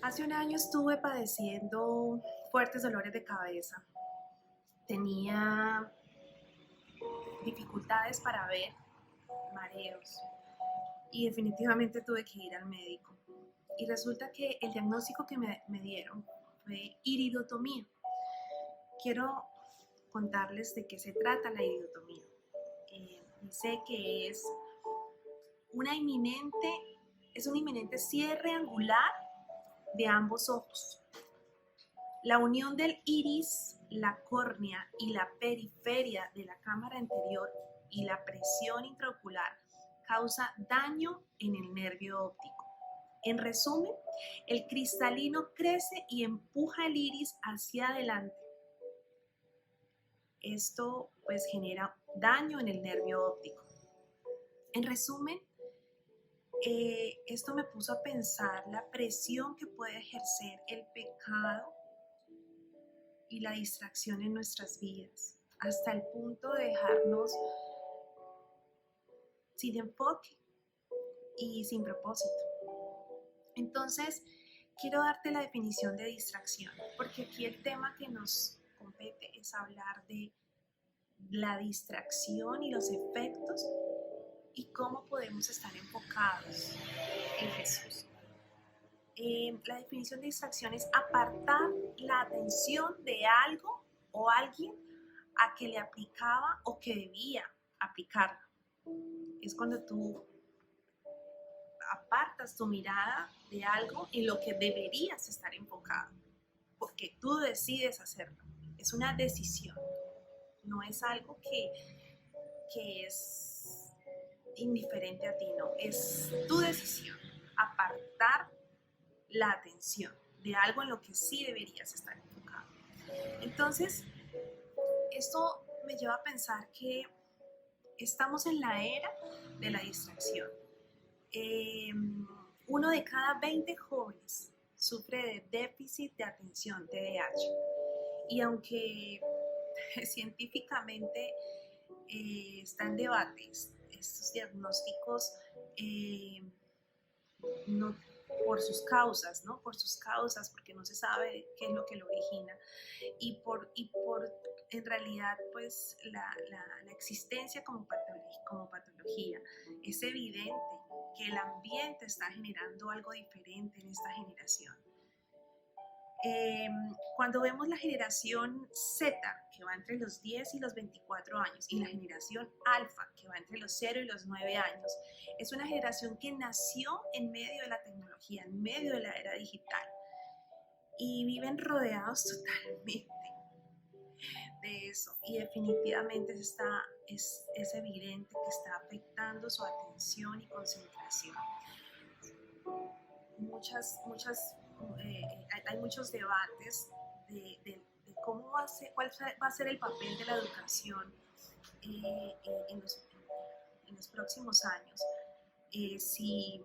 Hace un año estuve padeciendo fuertes dolores de cabeza. Tenía dificultades para ver, mareos y definitivamente tuve que ir al médico. Y resulta que el diagnóstico que me dieron fue iridotomía. Quiero contarles de qué se trata la iridotomía. Dice que una inminente, es un inminente cierre angular de ambos ojos. La unión del iris, la córnea y la periferia de la cámara anterior y la presión intraocular causa daño en el nervio óptico. En resumen, el cristalino crece y empuja el iris hacia adelante. Esto pues genera daño en el nervio óptico. En resumen, esto me puso a pensar la presión que puede ejercer el pecado y la distracción en nuestras vidas, hasta el punto de dejarnos sin enfoque y sin propósito. Entonces, quiero darte la definición de distracción, porque aquí el tema que nos compete es hablar de la distracción y los efectos y cómo podemos estar enfocados en Jesús. La definición de distracción es apartar la atención de algo o alguien a que le aplicaba o que debía aplicarla. Es cuando tú apartas tu mirada de algo en lo que deberías estar enfocado, porque tú decides hacerlo. Es una decisión, no es algo que es indiferente a ti, no, es tu decisión, apartar la atención de algo en lo que sí deberías estar enfocado. Entonces, esto me lleva a pensar que estamos en la era de la distracción. Uno de cada 20 jóvenes sufre de déficit de atención, TDAH. Y aunque científicamente está en debate estos diagnósticos, no por sus causas, ¿no? Por sus causas, porque no se sabe qué es lo que lo origina. Y por en realidad, pues la existencia como patología, es evidente que el ambiente está generando algo diferente en esta generación. Cuando vemos la generación Z, que va entre los 10 y los 24 años, y la generación Alfa, que va entre los 0 y los 9 años, es una generación que nació en medio de la tecnología, en medio de la era digital, y viven rodeados totalmente de eso, y definitivamente es evidente que está afectando su atención y concentración. Hay muchos debates de cómo cuál va a ser el papel de la educación en los próximos años. Si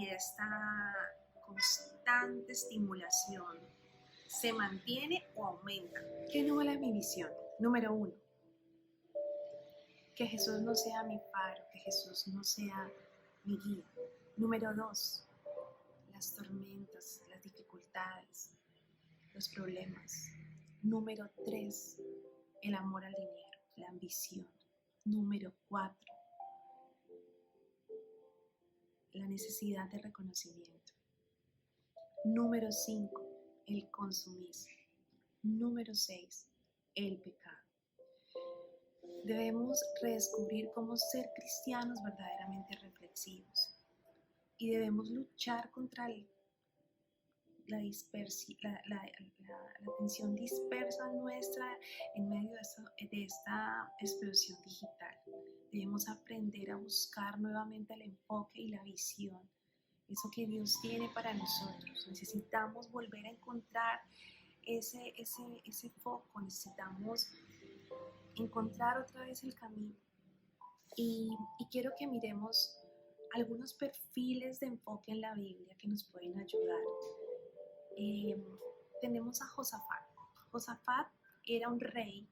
esta constante estimulación se mantiene o aumenta. ¿Qué no es mi visión? Número 1, que Jesús no sea mi faro, que Jesús no sea mi guía. Número 2, las tormentas, las dificultades, los problemas. Número 3, el amor al dinero, la ambición. Número 4, la necesidad de reconocimiento. Número 5, el consumismo. Número 6, el pecado. Debemos redescubrir cómo ser cristianos verdaderamente reflexivos y debemos luchar contra la atención dispersa nuestra en medio de esta explosión digital. Debemos aprender a buscar nuevamente el enfoque y la visión, eso que Dios tiene para nosotros. Necesitamos volver a encontrar ese foco, necesitamos encontrar otra vez el camino. Y quiero que miremos algunos perfiles de enfoque en la Biblia que nos pueden ayudar. Tenemos a Josafat. Josafat era un rey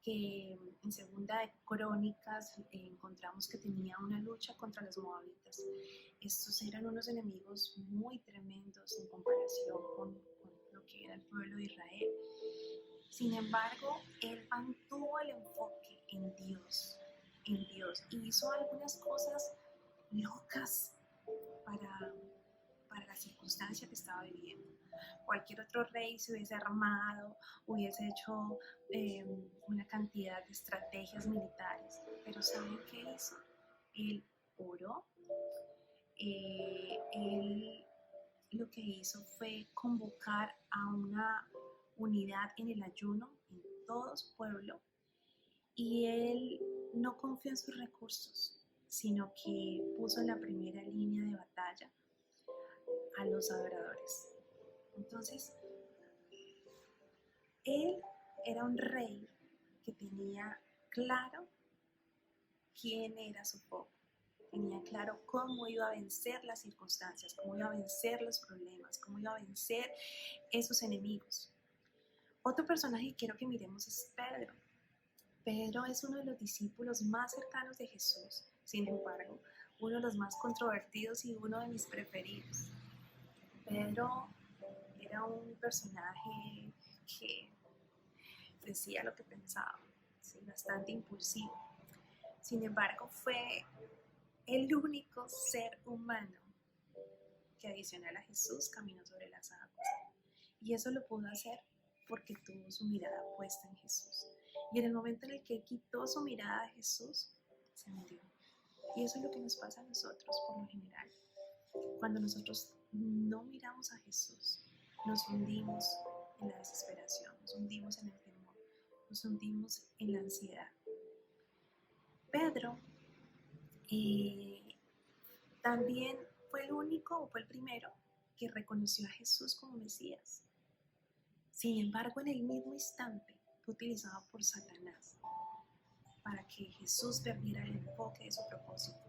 que en Segunda de Crónicas encontramos que tenía una lucha contra los moabitas. Estos eran unos enemigos muy tremendos en comparación con lo que era el pueblo de Israel. Sin embargo, él mantuvo el enfoque en Dios, y hizo algunas cosas locas para, para la circunstancia que estaba viviendo. Cualquier otro rey se hubiese armado, hubiese hecho una cantidad de estrategias militares, pero ¿saben qué hizo? Él oró, él lo que hizo fue convocar a una unidad en el ayuno en todo su pueblo, y él no confió en sus recursos, sino que puso en la primera línea de batalla a los adoradores. Entonces, él era un rey que tenía claro quién era su pueblo, tenía claro cómo iba a vencer las circunstancias, cómo iba a vencer los problemas, cómo iba a vencer esos enemigos. Otro personaje que quiero que miremos es Pedro. Pedro es uno de los discípulos más cercanos de Jesús, sin embargo, uno de los más controvertidos y uno de mis preferidos. Pedro era un personaje que decía lo que pensaba, ¿sí? Bastante impulsivo. Sin embargo, fue el único ser humano que, adicional a Jesús, caminó sobre las aguas. Y eso lo pudo hacer porque tuvo su mirada puesta en Jesús. Y en el momento en el que quitó su mirada de Jesús, se murió. Y eso es lo que nos pasa a nosotros por lo general. Cuando nosotros no miramos a Jesús, nos hundimos en la desesperación, nos hundimos en el temor, nos hundimos en la ansiedad. Pedro también fue el único, o fue el primero, que reconoció a Jesús como Mesías. Sin embargo, en el mismo instante fue utilizado por Satanás para que Jesús perdiera el enfoque de su propósito.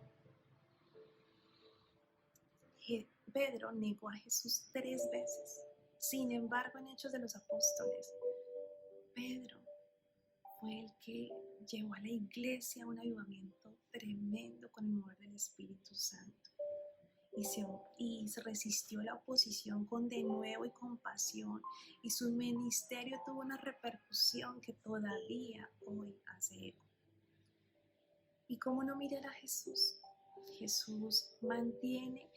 Pedro negó a Jesús 3 veces. Sin embargo, en Hechos de los Apóstoles, Pedro fue el que llevó a la iglesia a un avivamiento tremendo con el mover del Espíritu Santo. Y se resistió la oposición con denuedo y compasión, y su ministerio tuvo una repercusión que todavía hoy hace eco. ¿Y cómo no mirar a Jesús? Jesús mantiene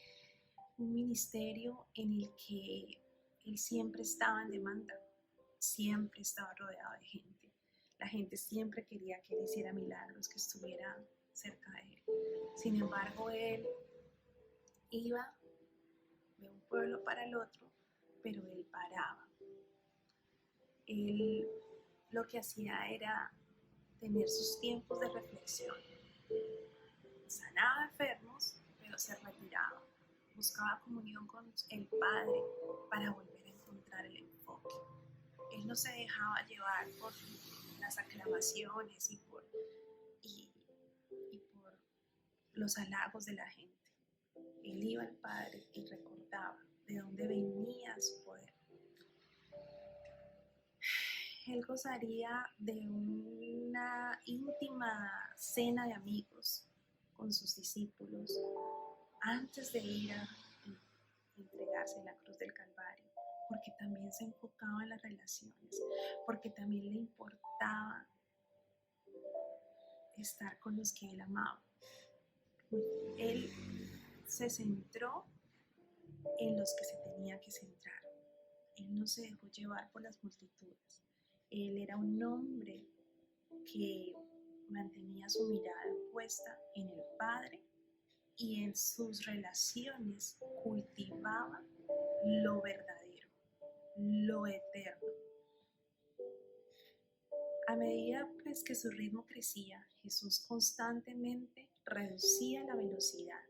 un ministerio en el que él siempre estaba en demanda, siempre estaba rodeado de gente. La gente siempre quería que él hiciera milagros, que estuviera cerca de él. Sin embargo, él iba de un pueblo para el otro, pero él paraba. Él lo que hacía era tener sus tiempos de reflexión. Sanaba enfermos, pero se retiraba. Buscaba comunión con el Padre para volver a encontrar el enfoque. Él no se dejaba llevar por las aclamaciones y por los halagos de la gente. Él iba al Padre y recordaba de dónde venía su poder. Él gozaría de una íntima cena de amigos con sus discípulos antes de ir a entregarse en la cruz del Calvario, porque también se enfocaba en las relaciones, porque también le importaba estar con los que él amaba. Él se centró en los que se tenía que centrar. Él no se dejó llevar por las multitudes. Él era un hombre que mantenía su mirada puesta en el Padre, y en sus relaciones cultivaba lo verdadero, lo eterno. A medida pues que su ritmo crecía, Jesús constantemente reducía la velocidad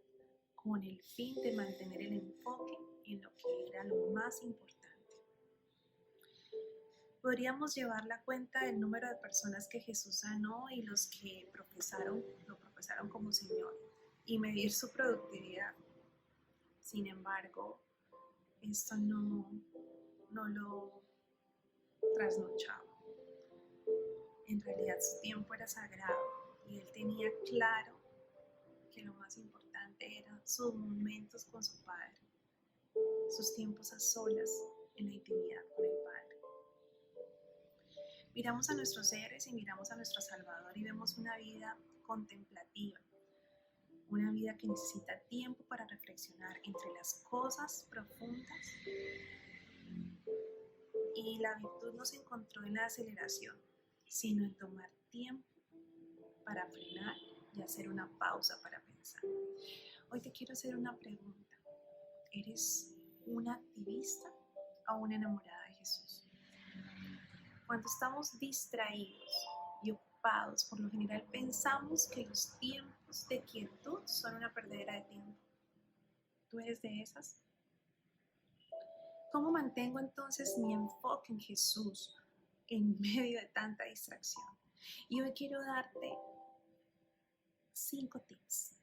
con el fin de mantener el enfoque en lo que era lo más importante. Podríamos llevar la cuenta del número de personas que Jesús sanó y los que lo profesaron como Señor, y medir su productividad. Sin embargo, esto no lo trasnochaba. En realidad su tiempo era sagrado, y él tenía claro que lo más importante soltera, sus momentos con su Padre, sus tiempos a solas en la intimidad con el Padre. Miramos a nuestros seres y miramos a nuestro Salvador y vemos una vida contemplativa, una vida que necesita tiempo para reflexionar entre las cosas profundas, y la virtud no se encontró en la aceleración, sino en tomar tiempo para frenar y hacer una pausa para pensar. Hoy te quiero hacer una pregunta. ¿Eres una activista o una enamorada de Jesús? Cuando estamos distraídos y ocupados, por lo general pensamos que los tiempos de quietud son una perdedera de tiempo. ¿Tú eres de esas? ¿Cómo mantengo entonces mi enfoque en Jesús en medio de tanta distracción? Y hoy quiero darte 5 tips.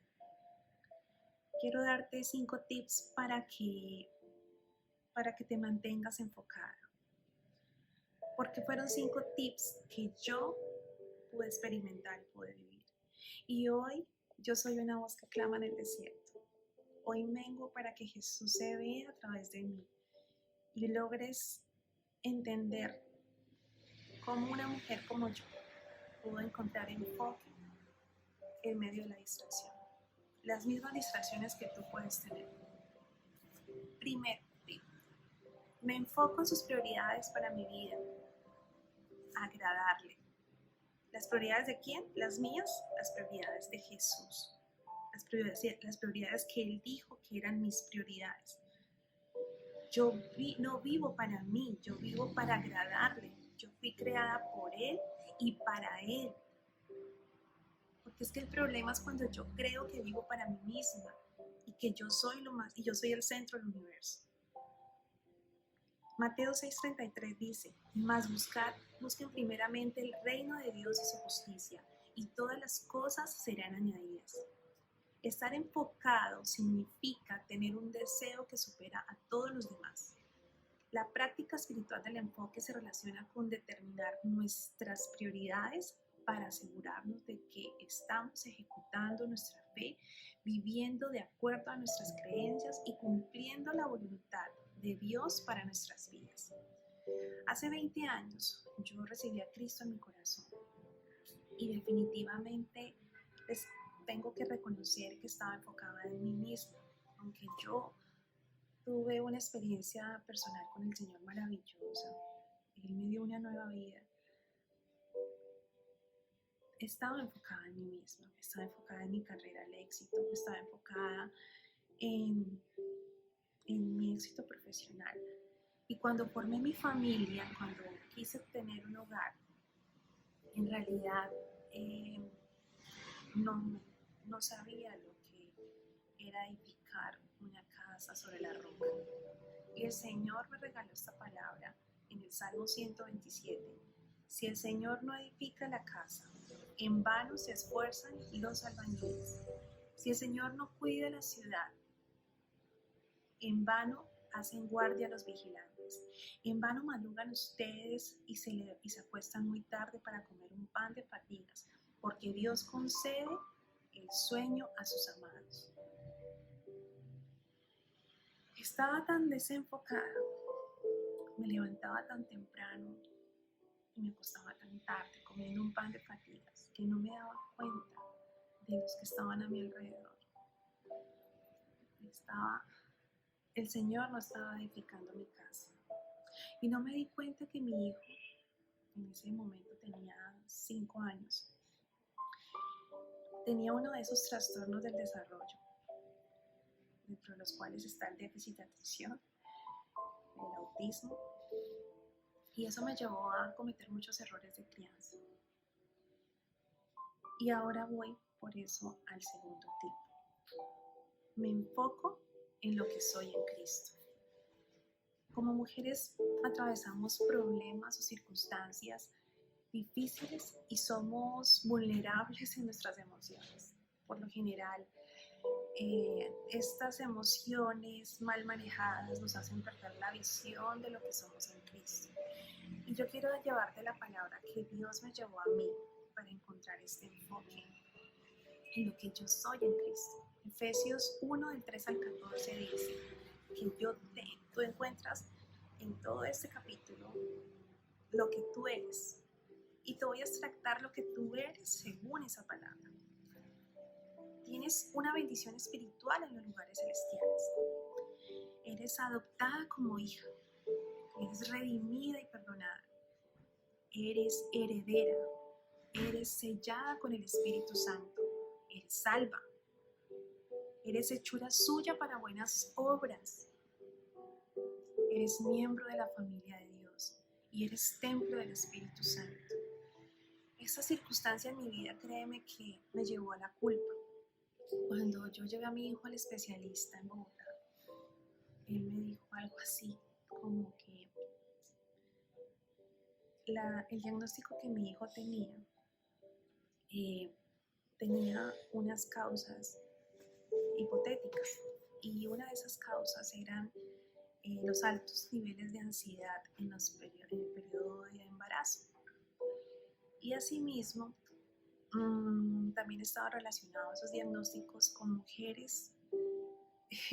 Quiero darte 5 tips para que te mantengas enfocada. Porque fueron 5 tips que yo pude experimentar y pude vivir. Y hoy yo soy una voz que clama en el desierto. Hoy vengo para que Jesús se vea a través de mí y logres entender cómo una mujer como yo pudo encontrar enfoque en medio de la distracción. Las mismas distracciones que tú puedes tener. Primero, me enfoco en sus prioridades para mi vida. Agradarle. ¿Las prioridades de quién? Las mías, las prioridades de Jesús. Las prioridades que Él dijo que eran mis prioridades. Yo no vivo para mí, yo vivo para agradarle. Yo fui creada por Él y para Él. Porque es que el problema es cuando yo creo que vivo para mí misma y que yo soy lo más, y yo soy el centro del universo. Mateo 6:33 dice: mas busquen primeramente el reino de Dios y su justicia, y todas las cosas serán añadidas. Estar enfocado significa tener un deseo que supera a todos los demás. La práctica espiritual del enfoque se relaciona con determinar nuestras prioridades para asegurarnos de que estamos ejecutando nuestra fe, viviendo de acuerdo a nuestras creencias y cumpliendo la voluntad de Dios para nuestras vidas. Hace 20 años yo recibí a Cristo en mi corazón y definitivamente les tengo que reconocer que estaba enfocada en mí misma, aunque yo tuve una experiencia personal con el Señor maravillosa. Él me dio una nueva vida. Estaba enfocada en mí misma, estaba enfocada en mi carrera al éxito, estaba enfocada en mi éxito profesional. Y cuando formé mi familia, cuando quise tener un hogar, en realidad no sabía lo que era edificar una casa sobre la roca. Y el Señor me regaló esta palabra en el Salmo 127. Si el Señor no edifica la casa, en vano se esfuerzan los albañiles. Si el Señor no cuida la ciudad, en vano hacen guardia los vigilantes. En vano madrugan ustedes y se acuestan muy tarde para comer un pan de fatigas, porque Dios concede el sueño a sus amados. Estaba tan desenfocada, me levantaba tan temprano y me acostaba tan tarde comiendo un pan de fatigas que no me daba cuenta de los que estaban a mi alrededor. El Señor no estaba edificando mi casa. Y no me di cuenta que mi hijo, en ese momento tenía 5 años, tenía uno de esos trastornos del desarrollo, dentro de los cuales está el déficit de atención, el autismo, y eso me llevó a cometer muchos errores de crianza. Y ahora voy por eso al segundo tip. Me enfoco en lo que soy en Cristo. Como mujeres atravesamos problemas o circunstancias difíciles y somos vulnerables en nuestras emociones. Por lo general, estas emociones mal manejadas nos hacen perder la visión de lo que somos en Cristo. Y yo quiero llevarte la palabra que Dios me llevó a mí para encontrar este enfoque en lo que yo soy en Cristo, Efesios 1 del 3 al 14 dice que tú encuentras en todo este capítulo lo que tú eres. Y te voy a extractar lo que tú eres según esa palabra. Tienes una bendición espiritual en los lugares celestiales. Eres adoptada como hija. Eres redimida y perdonada. Eres heredera. Eres sellada con el Espíritu Santo. Eres salva. Eres hechura suya para buenas obras. Eres miembro de la familia de Dios y eres templo del Espíritu Santo. Esa circunstancia en mi vida, créeme que me llevó a la culpa. Cuando yo llevé a mi hijo al especialista en Bogotá, él me dijo algo así, como que el diagnóstico que mi hijo tenía unas causas hipotéticas, y una de esas causas eran los altos niveles de ansiedad en el periodo de embarazo. Y asimismo, también estaban relacionados esos diagnósticos con mujeres.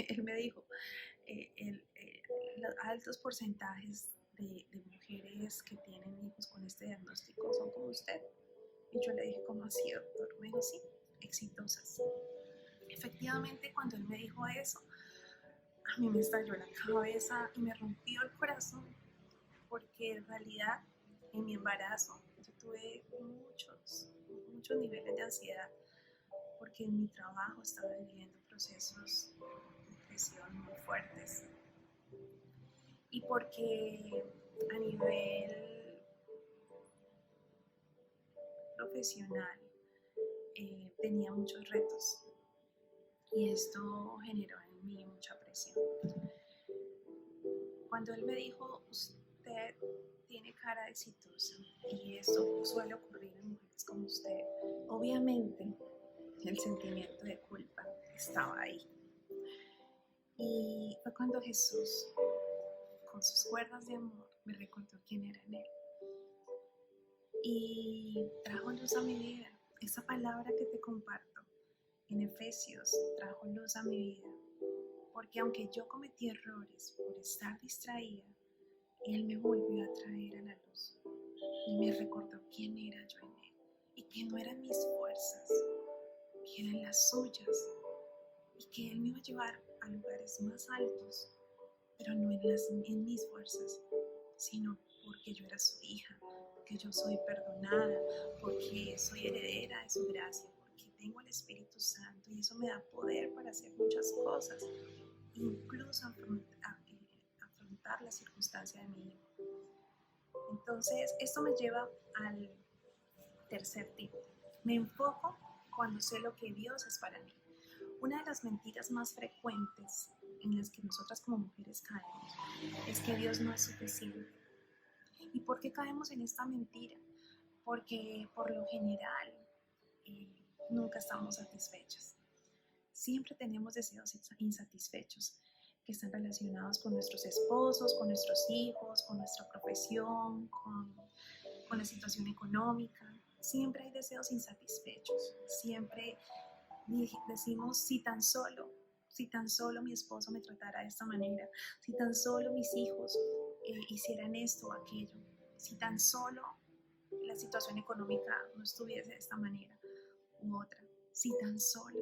Él me dijo, los altos porcentajes de mujeres que tienen hijos con este diagnóstico son como usted. Y yo le dije, ¿cómo así, doctor? Me dijo, sí, exitosas. Efectivamente, cuando él me dijo eso, a mí me estalló la cabeza y me rompió el corazón, porque en realidad en mi embarazo yo tuve muchos niveles de ansiedad, porque en mi trabajo estaba viviendo procesos de presión muy fuertes, y porque a nivel profesional tenía muchos retos, y esto generó en mí mucha presión. Cuando él me dijo, usted tiene cara de exitosa y eso suele ocurrir en mujeres como usted, obviamente el sentimiento de culpa estaba ahí. Y fue cuando Jesús, con sus cuerdas de amor, me recordó quién era en él y trajo luz a mi vida. Esa palabra que te comparto en Efesios trajo luz a mi vida, porque aunque yo cometí errores por estar distraída, Él me volvió a traer a la luz y me recordó quién era yo en Él, y que no eran mis fuerzas, que eran las suyas, y que Él me iba a llevar a lugares más altos, pero no en mis fuerzas, sino porque yo era su hija, porque yo soy perdonada, porque soy heredera de su gracia, porque tengo el Espíritu Santo, y eso me da poder para hacer muchas cosas, incluso afrontar la circunstancia de mi hijo. Entonces, esto me lleva al tercer tip. Me enfoco cuando sé lo que Dios es para mí. Una de las mentiras más frecuentes en las que nosotras como mujeres caemos es que Dios no es suficiente. ¿Y por qué caemos en esta mentira? Porque por lo general nunca estamos satisfechas. Siempre tenemos deseos insatisfechos que están relacionados con nuestros esposos, con nuestros hijos, con nuestra profesión, con la situación económica. Siempre hay deseos insatisfechos. Siempre decimos, si tan solo mi esposo me tratara de esta manera, si tan solo mis hijos hicieran esto o aquello, si tan solo la situación económica no estuviese de esta manera u otra, si tan solo.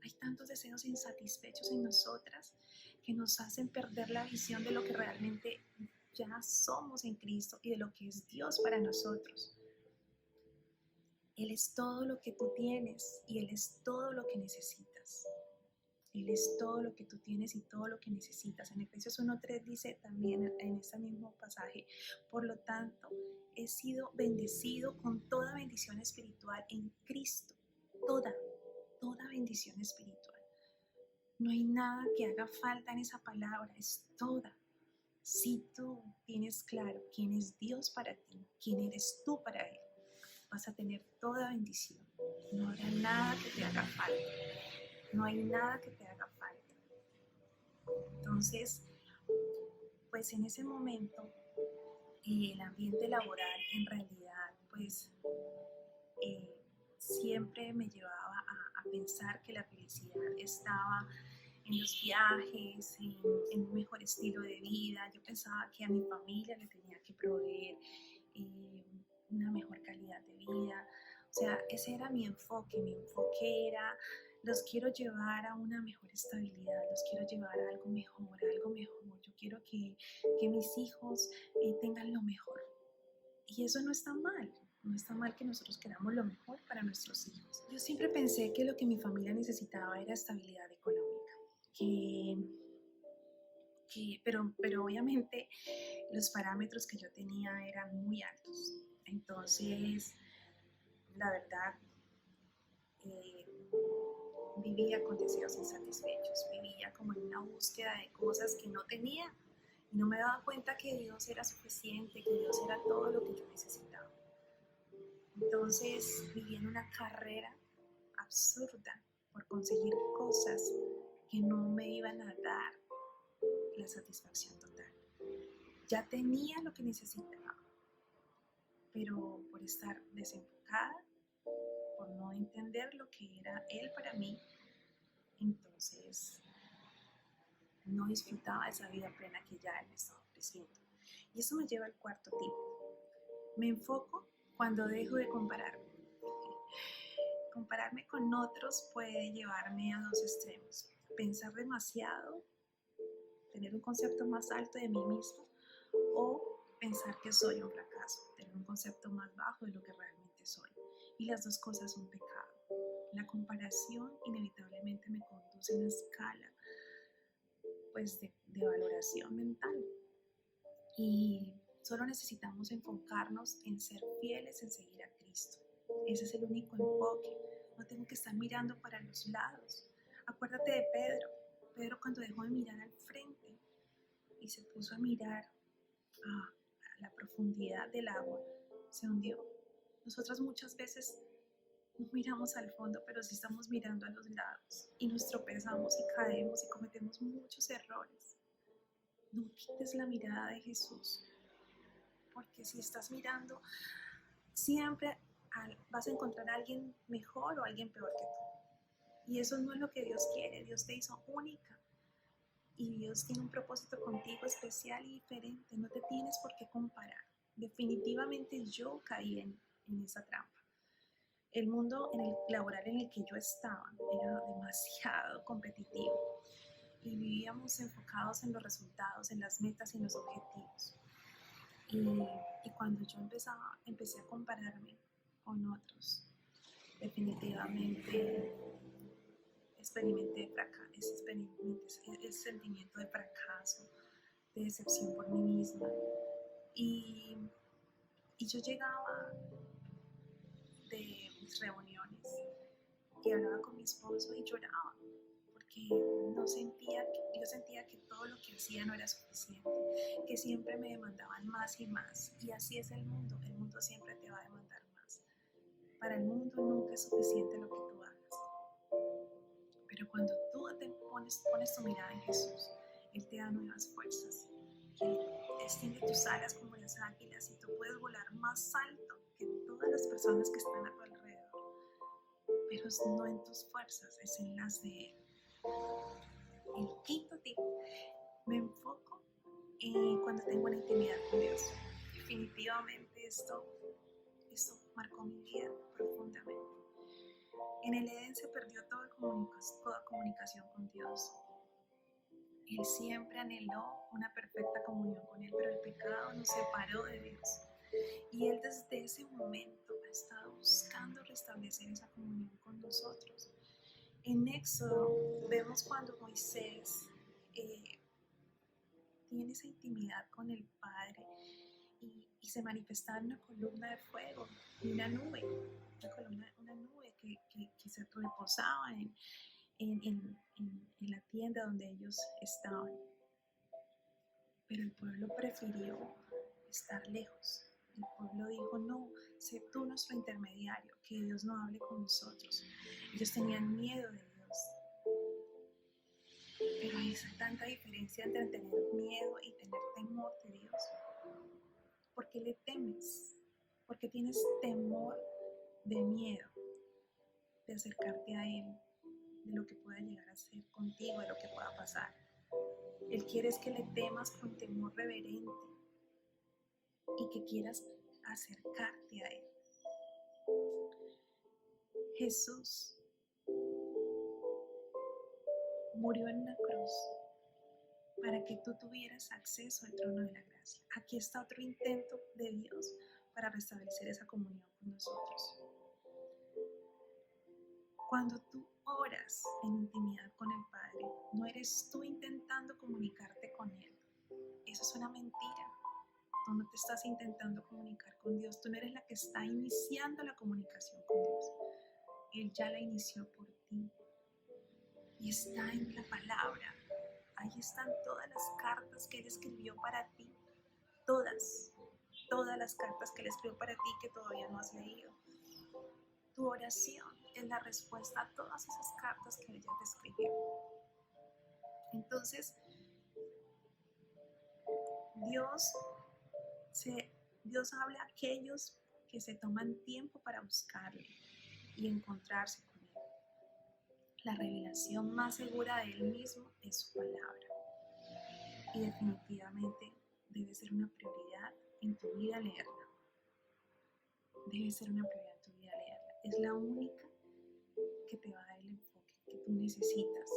Hay tantos deseos insatisfechos en nosotras que nos hacen perder la visión de lo que realmente ya somos en Cristo y de lo que es Dios para nosotros. Él es todo lo que tú tienes y Él es todo lo que necesitas. Él es todo lo que tú tienes y todo lo que necesitas. En Efesios 1:3 dice también en ese mismo pasaje, por lo tanto, he sido bendecido con toda bendición espiritual en Cristo. Toda bendición espiritual. No hay nada que haga falta en esa palabra, es toda. Si tú tienes claro quién es Dios para ti, quién eres tú para Él, vas a tener toda bendición. No habrá nada que te haga falta. No hay nada que te haga falta. Entonces, pues en ese momento, el ambiente laboral en realidad, pues siempre me llevaba a pensar que la felicidad estaba en los viajes, en un mejor estilo de vida. Yo pensaba que a mi familia le tenía que proveer eh, una mejor calidad de vida. O sea, ese era mi enfoque. Mi enfoque era, los quiero llevar a una mejor estabilidad, los quiero llevar a algo mejor, a algo mejor. Yo quiero que mis hijos tengan lo mejor. Y eso no está mal. No está mal que nosotros queramos lo mejor para nuestros hijos. Yo siempre pensé que lo que mi familia necesitaba era estabilidad económica. Pero obviamente los parámetros que yo tenía eran muy altos. Entonces, la verdad, eh, vivía con deseos insatisfechos, vivía como en una búsqueda de cosas que no tenía y no me daba cuenta que Dios era suficiente, que Dios era todo lo que yo necesitaba. Entonces, vivía en una carrera absurda por conseguir cosas que no me iban a dar la satisfacción total. Ya tenía lo que necesitaba, pero por estar desenfocada, por no entender lo que era Él para mí, entonces no disfrutaba esa vida plena que ya Él me estaba ofreciendo. Y eso me lleva al cuarto tip. Me enfoco cuando dejo de compararme. Compararme con otros puede llevarme a dos extremos. Pensar demasiado, tener un concepto más alto de mí mismo, o pensar que soy un fracaso, tener un concepto más bajo de lo que realmente soy. Y las dos cosas son pecado. La comparación inevitablemente me conduce a una escala pues, de valoración mental. Y solo necesitamos enfocarnos en ser fieles, en seguir a Cristo. Ese es el único enfoque. No tengo que estar mirando para los lados. Acuérdate de Pedro. Pedro cuando dejó de mirar al frente y se puso a mirar a la profundidad del agua, se hundió. Nosotras muchas veces no miramos al fondo, pero sí estamos mirando a los lados y nos tropezamos y caemos y cometemos muchos errores. No quites la mirada de Jesús, porque si estás mirando, siempre vas a encontrar a alguien mejor o alguien peor que tú. Y eso no es lo que Dios quiere. Dios te hizo única. Y Dios tiene un propósito contigo especial y diferente. No te tienes por qué comparar. Definitivamente yo caí en esa trampa. El mundo laboral en el que yo estaba era demasiado competitivo y vivíamos enfocados en los resultados, en las metas y en los objetivos. Y cuando yo empecé a compararme con otros, definitivamente experimenté ese sentimiento de fracaso, de decepción por mí misma. Y yo llegaba de mis reuniones y hablaba con mi esposo y lloraba porque yo sentía que todo lo que hacía no era suficiente, que siempre me demandaban más y más. Y así es el mundo siempre te va a demandar más. Para el mundo nunca es suficiente lo que tú hagas. Pero cuando tú pones tu mirada en Jesús, Él te da nuevas fuerzas. Él extiende tus alas como las águilas y tú puedes volar más alto que todas las personas que están a tu alrededor. Pero no en tus fuerzas, es en las de Él. El quinto tip, me enfoco cuando tengo una intimidad con Dios. Definitivamente esto marcó mi vida profundamente. En el Edén se perdió toda comunicación con Dios. Él siempre anheló una perfecta comunión con Él, pero el pecado nos separó de Dios. Y Él desde ese momento ha estado buscando restablecer esa comunión con nosotros. En Éxodo vemos cuando Moisés tiene esa intimidad con el Padre y se manifestaba en una columna de fuego y una nube, una nube que se reposaba en la tienda donde ellos estaban. Pero el pueblo prefirió estar lejos. El pueblo dijo, no, sé tú nuestro intermediario, que Dios no hable con nosotros. Ellos tenían miedo de Dios. Pero hay tanta diferencia entre tener miedo y tener temor de Dios. ¿Por qué le temes? ¿Por qué tienes temor de miedo? de acercarte a Él, de lo que pueda llegar a ser contigo, de lo que pueda pasar. Él quiere es que le temas con temor reverente y que quieras acercarte a Él. Jesús murió en una cruz para que tú tuvieras acceso al trono de la gracia. Aquí está otro intento de Dios para restablecer esa comunión con nosotros. Cuando tú oras en intimidad con el Padre, no eres tú intentando comunicarte con Él. Eso es una mentira. Tú no te estás intentando comunicar con Dios. Tú no eres la que está iniciando la comunicación con Dios. Él ya la inició por ti. Y está en la palabra. Ahí están todas las cartas que Él escribió para ti. Todas las cartas que Él escribió para ti que todavía no has leído. Tu oración es la respuesta a todas esas cartas que Él ya te escribió. Entonces, Dios habla a aquellos que se toman tiempo para buscarle y encontrarse con Él. La revelación más segura de Él mismo es su palabra. Y definitivamente debe ser una prioridad en tu vida leerla. Debe ser una prioridad en tu vida leerla. Es la única que te va a dar el enfoque que tú necesitas.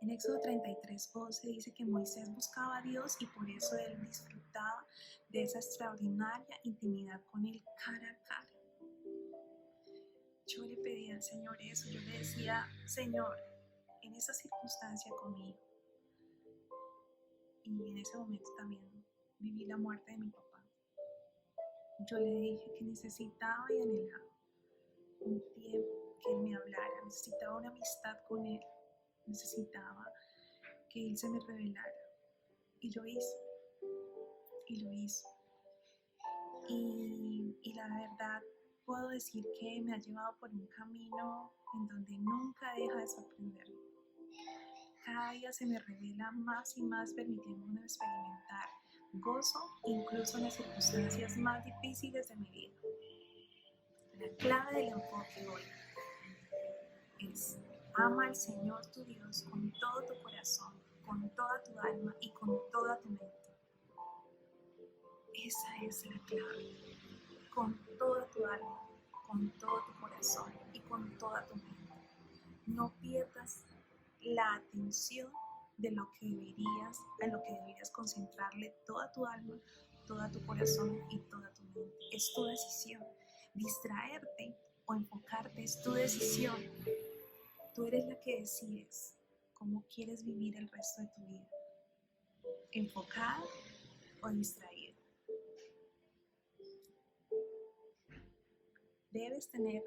En Éxodo 33:11 dice que Moisés buscaba a Dios y por eso él disfrutaba de esa extraordinaria intimidad con él cara a cara. Yo le pedía al Señor eso, yo le decía, Señor, en esa circunstancia conmigo, y en ese momento también viví la muerte de mi papá, yo le dije que necesitaba y anhelaba un tiempo que Él me hablara, necesitaba una amistad con Él, necesitaba que Él se me revelara. Y lo hizo. Y la verdad, puedo decir que me ha llevado por un camino en donde nunca deja de sorprenderme. Cada día se me revela más y más, permitiéndome experimentar gozo, incluso en las circunstancias más difíciles de mi vida. La clave del enfoque hoy es: ama al Señor tu Dios con todo tu corazón, con toda tu alma y con toda tu mente. Esa es la clave. Con toda tu alma, con todo tu corazón y con toda tu mente. No pierdas la atención de lo que deberías concentrarle toda tu alma, todo tu corazón y toda tu mente. Es tu decisión. Distraerte o enfocarte es tu decisión. Tú eres la que decides cómo quieres vivir el resto de tu vida. Enfocada o distraída. Debes tener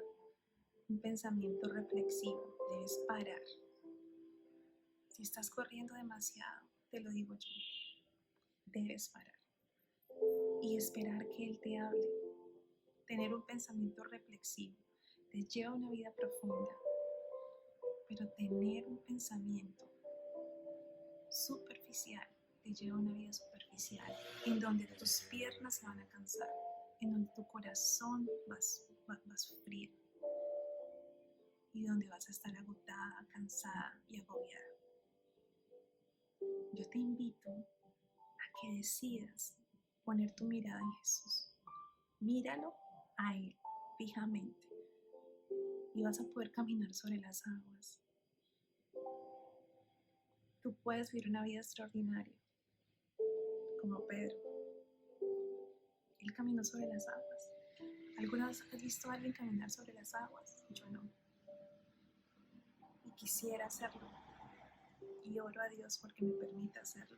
un pensamiento reflexivo, debes parar. Si estás corriendo demasiado, te lo digo yo, debes parar y esperar que Él te hable. Tener un pensamiento reflexivo te lleva a una vida profunda, pero tener un pensamiento superficial te lleva a una vida superficial, en donde tus piernas se van a cansar, en donde tu corazón va a sufrir y donde vas a estar agotada, cansada y agobiada. Yo te invito a que decidas poner tu mirada en Jesús. Míralo a Él fijamente y vas a poder caminar sobre las aguas. Tú puedes vivir una vida extraordinaria como Pedro. Él caminó sobre las aguas. ¿Alguna vez has visto a alguien caminar sobre las aguas? Yo no. Y quisiera hacerlo. Y oro a Dios porque me permita hacerlo.